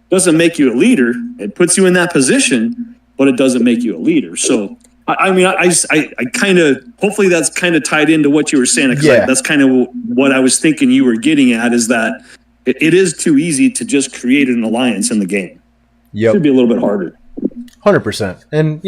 C: Doesn't make you a leader. It puts you in that position, but it doesn't make you a leader. So I mean, I kind of, hopefully that's kind of tied into what you were saying. Yeah. That's kind of what I was thinking you were getting at, is that it is too easy to just create an alliance in the game. Yep. It should be a little bit harder.
A: 100%. And,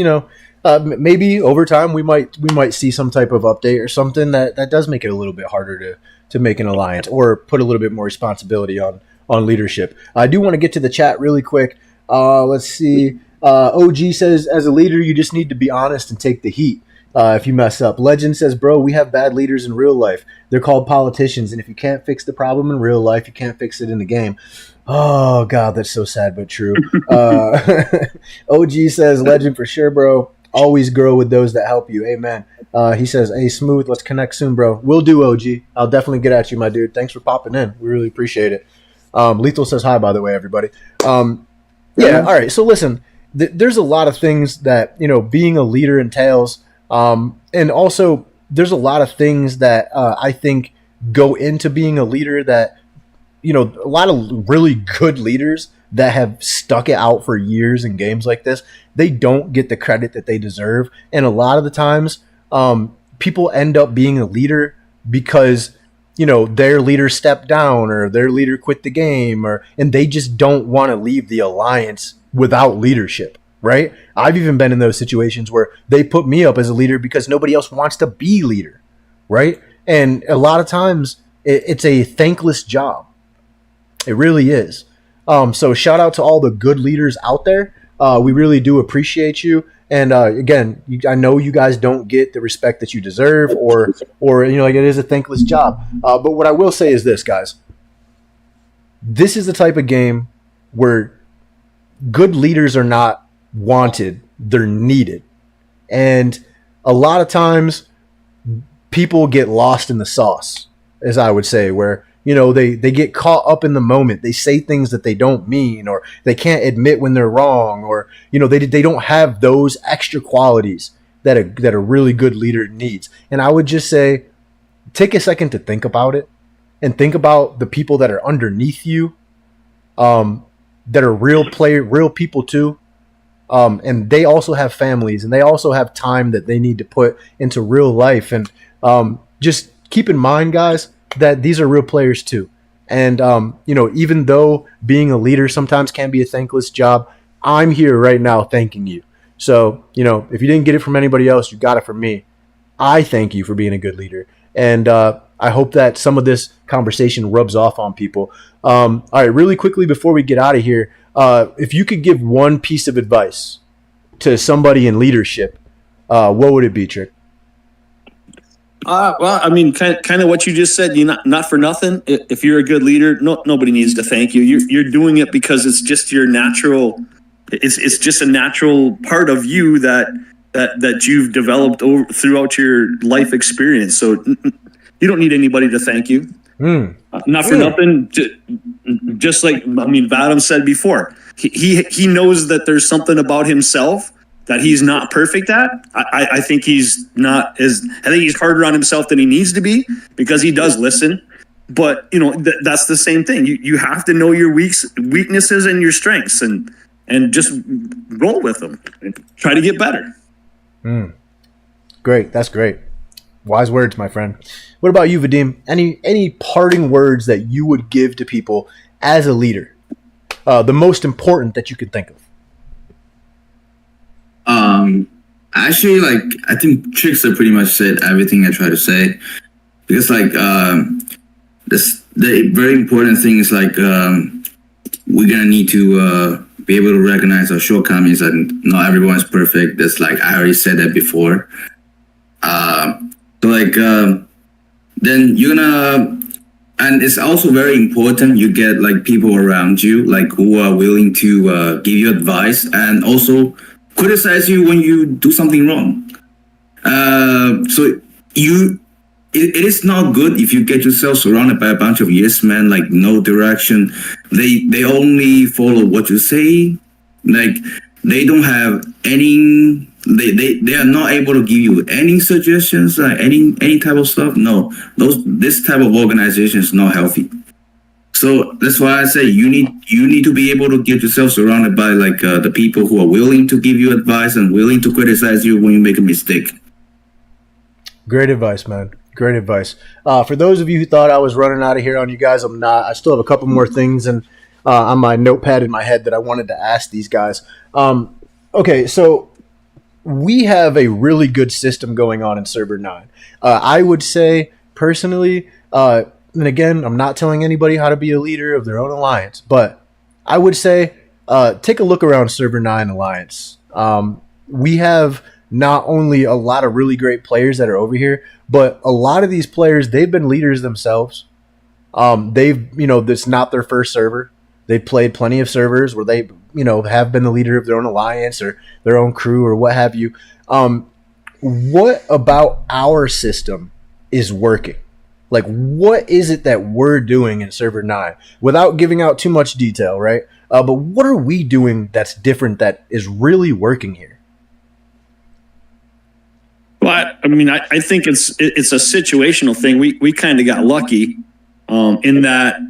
A: maybe over time we might see some type of update or something that does make it a little bit harder to make an alliance, or put a little bit more responsibility on leadership. I do want to get to the chat really quick. Let's see. OG says, as a leader, you just need to be honest and take the heat if you mess up. Legend says, bro, we have bad leaders in real life. They're called politicians, and if you can't fix the problem in real life, you can't fix it in the game. Oh, God, that's so sad but true. OG says, Legend for sure, bro. Always grow with those that help you. Amen. He says, hey, Smooth, let's connect soon, bro. Will do, OG. I'll definitely get at you, my dude. Thanks for popping in. We really appreciate it. Lethal says hi, by the way, everybody. Yeah, all right. So listen, there's a lot of things that, being a leader entails. And also there's a lot of things that I think go into being a leader that, a lot of really good leaders that have stuck it out for years in games like this, they don't get the credit that they deserve. And a lot of the times, people end up being a leader because, their leader stepped down or their leader quit the game, and they just don't want to leave the alliance without leadership, right? I've even been in those situations where they put me up as a leader because nobody else wants to be leader, right? And a lot of times it's a thankless job. It really is. So shout out to all the good leaders out there. We really do appreciate you. And again, I know you guys don't get the respect that you deserve, or it is a thankless job. But what I will say is this, guys. This is the type of game where good leaders are not wanted; they're needed. And a lot of times, people get lost in the sauce, as I would say, where they get caught up in the moment. They say things that they don't mean, or they can't admit when they're wrong, or they don't have those extra qualities that a really good leader needs. And I would just say, take a second to think about it, and think about the people that are underneath you, that are real people too. And they also have families, and they also have time that they need to put into real life. And just keep in mind, guys, that these are real players too. And, even though being a leader sometimes can be a thankless job, I'm here right now thanking you. So, if you didn't get it from anybody else, you got it from me. I thank you for being a good leader. And I hope that some of this conversation rubs off on people. All right, really quickly before we get out of here, if you could give one piece of advice to somebody in leadership, what would it be, Trick?
C: Well, I mean, kind of what you just said. You not for nothing. If you're a good leader, nobody needs to thank you. You're doing it because it's just your natural. It's just a natural part of you that you've developed throughout your life experience. So you don't need anybody to thank you. Not for nothing. Just like Vadim said before, he knows that there's something about himself that he's not perfect at. I think he's not as. I think he's harder on himself than he needs to be because he does listen. But that's the same thing. You have to know your weaknesses and your strengths, and just roll with them and try to get better.
A: Great, that's great. Wise words, my friend. What about you, Vadim? Any parting words that you would give to people as a leader? The most important that you could think of.
B: Actually, I think Trickster pretty much said everything I try to say, because the very important thing is we're gonna need to be able to recognize our shortcomings, and not everyone's perfect. That's I already said that before. Then you're gonna, and it's also very important you get people around you who are willing to give you advice and also criticize you when you do something wrong. It is not good if you get yourself surrounded by a bunch of yes men, no direction. They only follow what you say. They don't have any. They are not able to give you any suggestions, any type of stuff. No, this type of organization is not healthy. So that's why I say you need to be able to get yourself surrounded by the people who are willing to give you advice and willing to criticize you when you make a mistake.
A: Great advice, man. Great advice. For those of you who thought I was running out of here on you guys, I'm not. I still have a couple more things on my notepad in my head that I wanted to ask these guys. Okay, so we have a really good system going on in Server 9. I would say, personally, and again, I'm not telling anybody how to be a leader of their own alliance, but I would say take a look around Server 9 Alliance. We have not only a lot of really great players that are over here, but a lot of these players, they've been leaders themselves. It's not their first server. They've played plenty of servers where they, have been the leader of their own alliance or their own crew or what have you. What about our system is working? What is it that we're doing in Server 9? Without giving out too much detail, right? But what are we doing that's different that is really working here?
C: Well, I think it's a situational thing. We kind of got lucky in that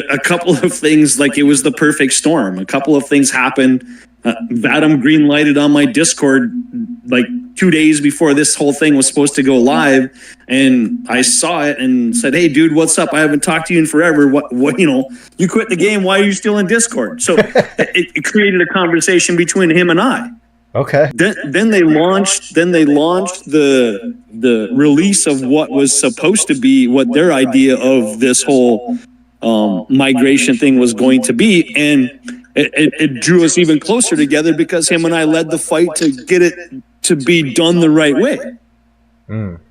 C: a couple of things, it was the perfect storm. A couple of things happened. Vadim green lighted on my Discord 2 days before this whole thing was supposed to go live, and I saw it and said, "Hey, dude, what's up? I haven't talked to you in forever. What? You quit the game. Why are you still in Discord?" So it created a conversation between him and I.
A: Okay.
C: Then they launched the release of what was supposed to be what their idea of this whole migration thing was going to be, and it drew us even closer together because him and I led the fight to get it to be done the right way.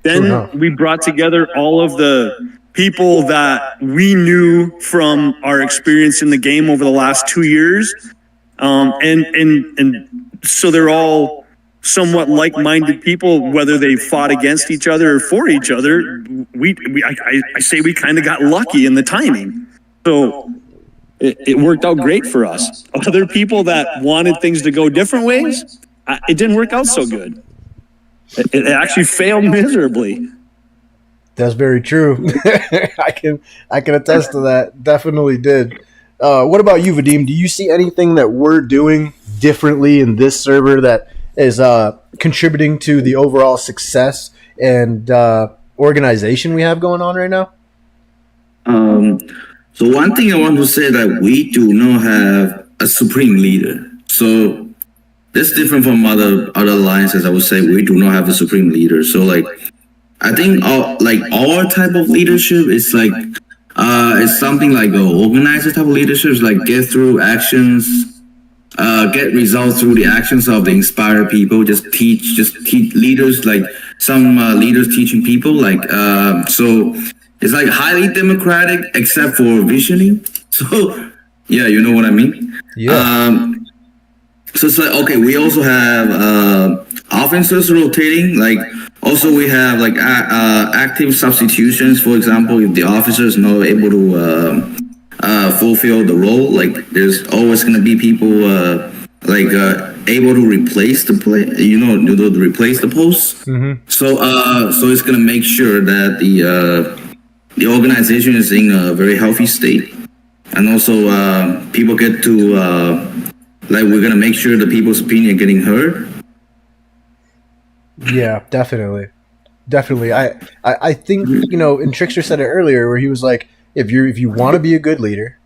C: Then we brought together all of the people that we knew from our experience in the game over the last 2 years, and so they're all somewhat like-minded people, whether they fought against each other or for each other. I say we kind of got lucky in the timing. So it worked out great for us. Other people that wanted things to go different ways, it didn't work out so good. It actually failed miserably.
A: That's very true. I can attest to that. Definitely did. What about you, Vadim? Do you see anything that we're doing differently in this server that is contributing to the overall success and organization we have going on right now?
B: So one thing I want to say that we do not have a supreme leader. So that's different from other alliances. I would say we do not have a supreme leader. So I think our type of leadership is it's something like a organizer type of leadership. It's get through actions, get results through the actions of the inspired people. Just teach leaders, like some leaders teaching people. Like so, it's like highly democratic except for visioning. So yeah, you know what I mean.
A: Yeah.
B: So it's like, okay, we also have offenses rotating. Like also we have like active substitutions. For example, if the officer is not able to fulfill the role, like there's always going to be people able to replace the play, to replace the post. So it's going to make sure that the organization is in a very healthy state, and also people get to we're going to make sure the people's opinion getting heard.
A: Yeah, definitely. I think, and Trickster said it earlier where he was like, if you want to be a good leader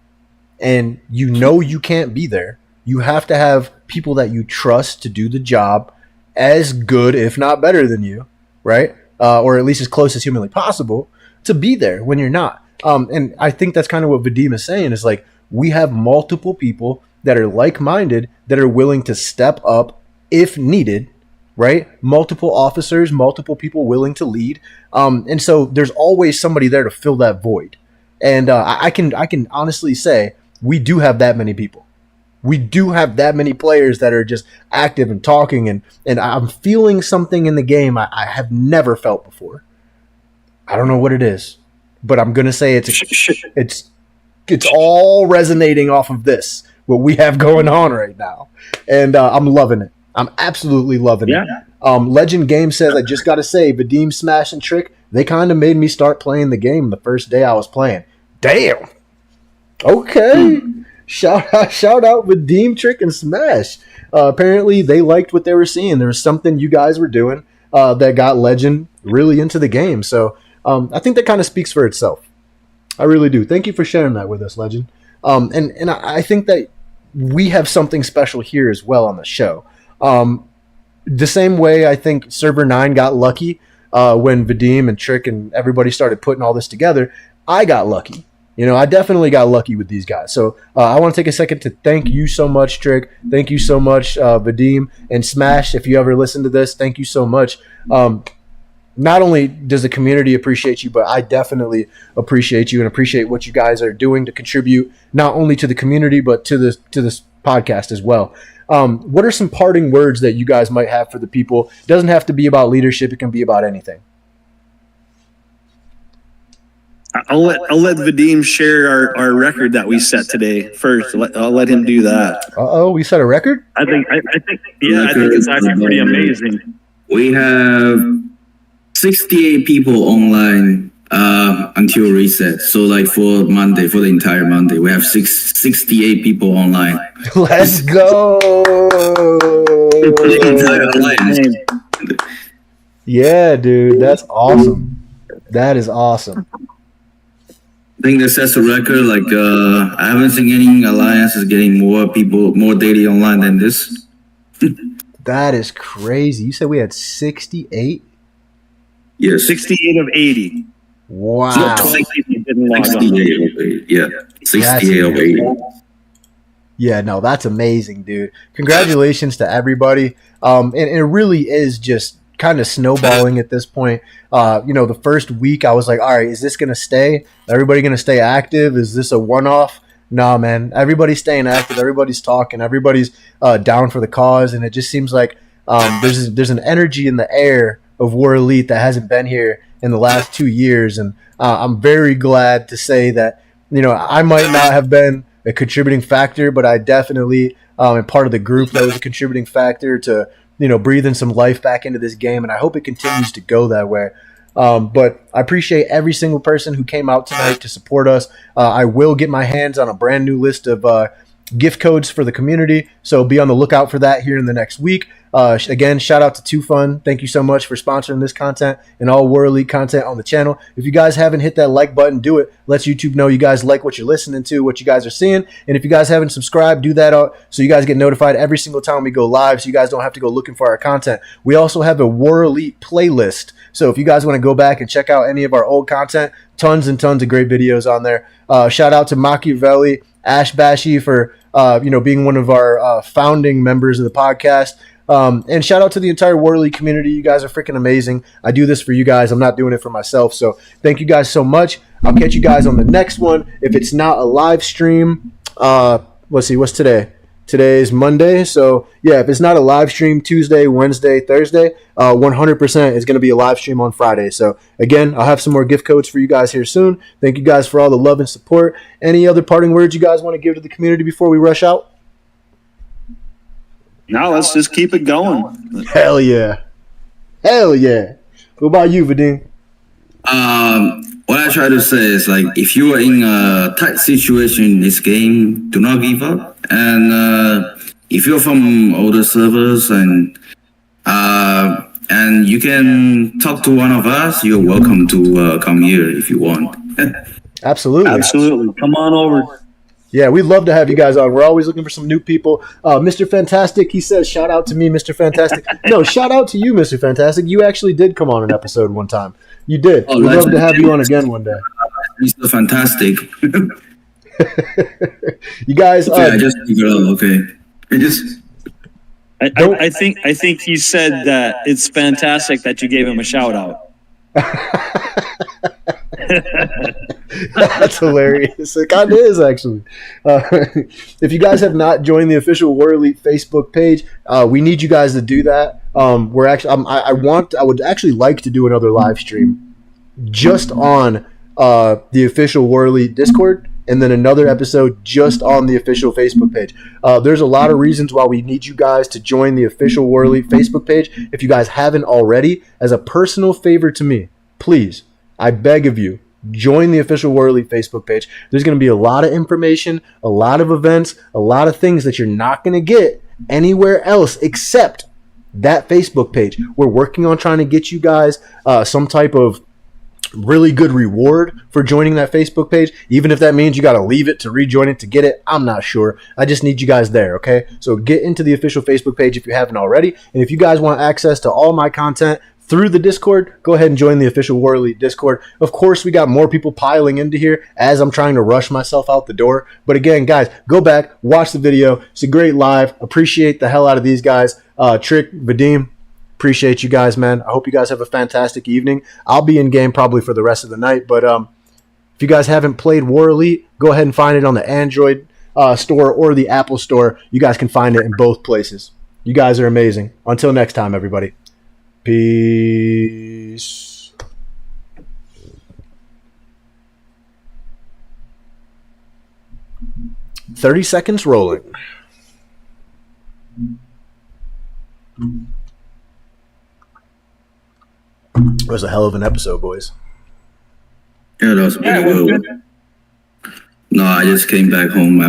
A: and you can't be there, you have to have people that you trust to do the job as good, if not better than you, right? Or at least as close as humanly possible to be there when you're not. And I think that's kind of what Vadim is saying is like, we have multiple people that are like-minded that are willing to step up if needed, right? Multiple officers, multiple people willing to lead. And so there's always somebody there to fill that void. And I can honestly say we do have that many people. We do have that many players that are just active and talking, and I'm feeling something in the game I have never felt before. I don't know what it is, but I'm gonna say it's all resonating off of this, what we have going on right now, and I'm loving it. I'm absolutely loving it. Legend Game says, I just got to say, Vadim, Smash, and Trick, they kind of made me start playing the game the first day I was playing. Damn. Okay. Shout out Vadim, Trick, and Smash. Apparently, they liked what they were seeing. There was something you guys were doing that got Legend really into the game. So I think that kind of speaks for itself. I really do. Thank you for sharing that with us, Legend. And I think that we have something special here as well on the show. The same way I think Server 9 got lucky when Vadim and Trick and everybody started putting all this together, I got lucky. I definitely got lucky with these guys. So I want to take a second to thank you so much, Trick. Thank you so much, Vadim. And Smash, if you ever listen to this, thank you so much. Not only does the community appreciate you, but I definitely appreciate you and appreciate what you guys are doing to contribute not only to the community, but to this podcast as well. What are some parting words that you guys might have for the people? It doesn't have to be about leadership. It can be about anything.
C: I'll let Vadim share our record that we set today first. I'll let him do that.
A: We set a record?
C: I think it's actually pretty amazing.
B: We have 68 people online until reset. So like for the entire Monday, we have 68 people online.
A: Let's go. Yeah, dude, that's awesome. That is awesome.
B: I think that sets a record. Like I haven't seen any alliances getting more people, more daily online than this.
A: That is crazy. You said we had 68?
B: Yes.
C: 68 of 80.
A: Wow.
B: 68 of 80. Yeah. 68 of 80.
A: Yeah, no, that's amazing, dude. Congratulations to everybody. And it really is just kind of snowballing at this point. The first week I was like, all right, is this going to stay? Everybody going to stay active? Is this a one-off? Nah, man. Everybody's staying active. Everybody's talking. Everybody's down for the cause. And it just seems like there's an energy in the air of War Elite that hasn't been here in the last 2 years. And I'm very glad to say that, I might not have been a contributing factor, but I definitely am part of the group that was a contributing factor to, breathing some life back into this game. And I hope it continues to go that way. But I appreciate every single person who came out tonight to support us. I will get my hands on a brand new list of gift codes for the community, so be on the lookout for that here in the next week. Again, shout out to Too Fun. Thank you so much for sponsoring this content and all War Elite content on the channel. If you guys haven't hit that like button, do it. Lets YouTube know you guys like what you're listening to, what you guys are seeing. And if you guys haven't subscribed, do that so you guys get notified every single time we go live, so you guys don't have to go looking for our content. We also have a War Elite playlist, so if you guys want to go back and check out any of our old content, tons and tons of great videos on there. Shout out to Machiavelli, Ash Bashi for being one of our founding members of the podcast. And shout out to the entire War Elite community. You guys are freaking amazing. I do this for you guys. I'm not doing it for myself. So thank you guys so much. I'll catch you guys on the next one. If it's not a live stream, let's see, what's today? Today's Monday. So yeah, if it's not a live stream Tuesday, Wednesday, Thursday, 100% is going to be a live stream on Friday. So again, I'll have some more gift codes for you guys here soon. Thank you guys for all the love and support. Any other parting words you guys want to give to the community before we rush out?
C: Now let's just keep it going.
A: Hell yeah. Hell yeah. What about you, Vadim?
B: What I try to say is, like, if you are in a tight situation in this game, do not give up. And if you're from older servers and you can talk to one of us, you're welcome to come here if you want.
A: Absolutely.
C: Absolutely. Come on over.
A: Yeah, we'd love to have you guys on. We're always looking for some new people. Mr. Fantastic, he says, shout out to me, Mr. Fantastic. No, shout out to you, Mr. Fantastic. You actually did come on an episode one time. You did.
B: Oh,
A: we'd love to have you on again one day.
B: Mr. Fantastic.
A: You guys.
B: I just figured out, okay.
C: I think he said that it's fantastic that you gave him a shout out.
A: That's hilarious. It kind of is, actually. If you guys have not joined the official War Elite Facebook page, we need you guys to do that. We're actually, I would actually like to do another live stream just on the official War Elite Discord, and then another episode just on the official Facebook page. There's a lot of reasons why we need you guys to join the official War Elite Facebook page. If you guys haven't already, as a personal favor to me, please, I beg of you, join the official War Elite Facebook page. There's going to be a lot of information, a lot of events, a lot of things that you're not going to get anywhere else except that Facebook page. We're working on trying to get you guys some type of really good reward for joining that Facebook page, even if that means you got to leave it to rejoin it to get it. I'm not sure. I just need you guys there, okay? So get into the official Facebook page if you haven't already. And if you guys want access to all my content through the Discord, go ahead and join the official War Elite Discord. Of course, we got more people piling into here as I'm trying to rush myself out the door. But again, guys, go back, watch the video. It's a great live. Appreciate the hell out of these guys. Trick, Vadim, appreciate you guys, man. I hope you guys have a fantastic evening. I'll be in game probably for the rest of the night. But if you guys haven't played War Elite, go ahead and find it on the Android store or the Apple store. You guys can find it in both places. You guys are amazing. Until next time, everybody. Peace. "30 seconds rolling." It was a hell of an episode, boys.
B: Yeah, that was pretty good. No, I just came back home. My